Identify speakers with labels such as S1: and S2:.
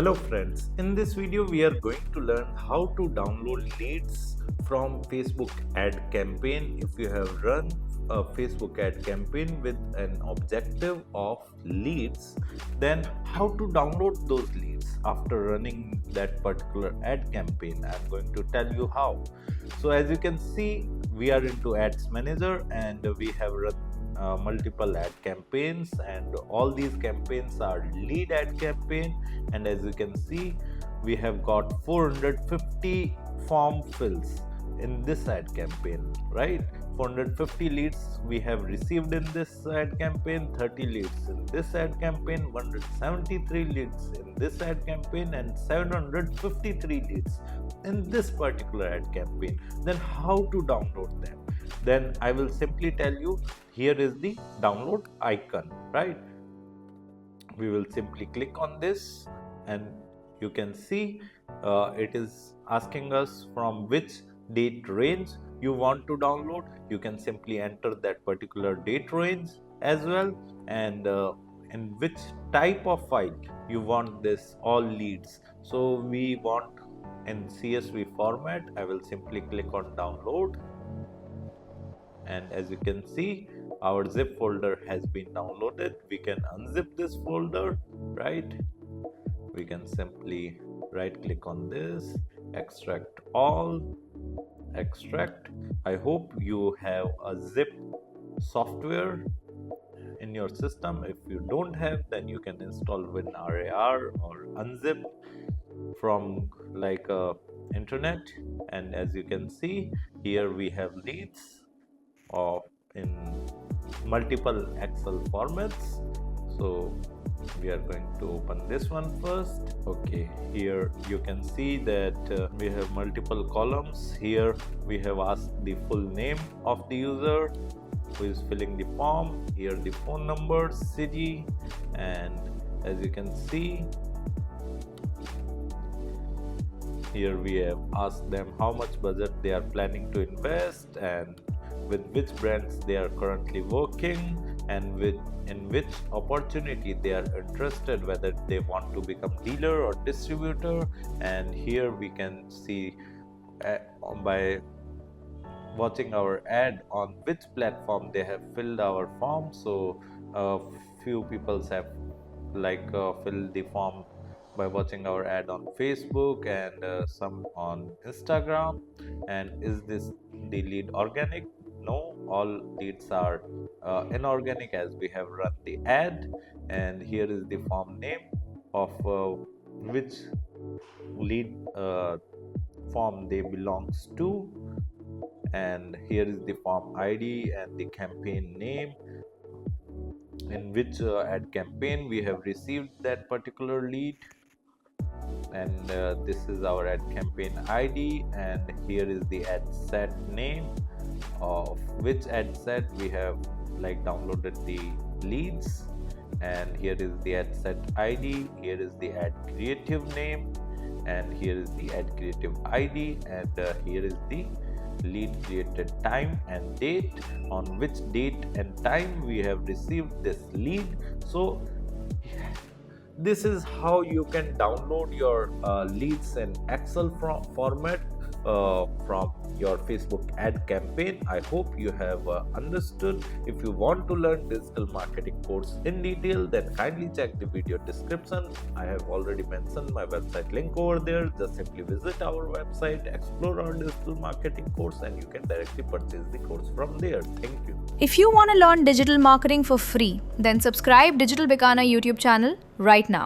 S1: Hello friends, in this video we are going to learn how to download leads from Facebook ad campaign. If you have run a Facebook ad campaign with an objective of leads, then how to download those leads after running that particular ad campaign. I'm going to tell you how. So as you can see, we are into ads manager and we have run multiple ad campaigns, and all these campaigns are lead ad campaign. And as you can see, we have got 450 form fills in this ad campaign, right? 450 leads we have received in this ad campaign, 30 leads in this ad campaign, 173 leads in this ad campaign, and 753 leads in this particular ad campaign. Then how to download them? Then I will simply tell you, here is the download icon, right? We will simply click on this and you can see it is asking us from which date range you want to download. You can simply enter that particular date range as well, and in which type of file you want this all leads. So we want in CSV format. I will simply click on download, and as you can see, our zip folder has been downloaded. We can unzip this folder, right? We can simply right click on this, extract all, extract. I hope you have a zip software in your system. If you don't have, then you can install WinRAR or unzip from like internet. And as you can see, here we have leads of in multiple Excel formats. So we are going to open this one first. Okay, here you can see that we have multiple columns. Here we have asked the full name of the user who is filling the form. Here the phone number, city, and as you can see, here we have asked them how much budget they are planning to invest, and with which brands they are currently working, and in which opportunity they are interested, whether they want to become dealer or distributor. And here we can see by watching our ad on which platform they have filled our form. So few people have filled the form by watching our ad on Facebook, and some on Instagram. And is this the lead organic? No, all leads are inorganic, as we have run the ad. And here is the form name of which lead form they belongs to, and here is the form ID and the campaign name, in which ad campaign we have received that particular lead. And this is our ad campaign ID, and here is the ad set name of which ad set we have downloaded the leads. And here is the ad set ID, here is the ad creative name, and here is the ad creative ID, and here is the lead created time and date, on which date and time we have received this lead. So this is how you can download your leads in Excel format from your Facebook ad campaign. I hope you have understood. If you want to learn digital marketing course in detail, then kindly check the video description. I have already mentioned my website link over there. Just simply visit our website, explore our digital marketing course, and you can directly purchase the course from there. Thank you.
S2: If you want to learn digital marketing for free, then subscribe Digital Bikana YouTube channel right now.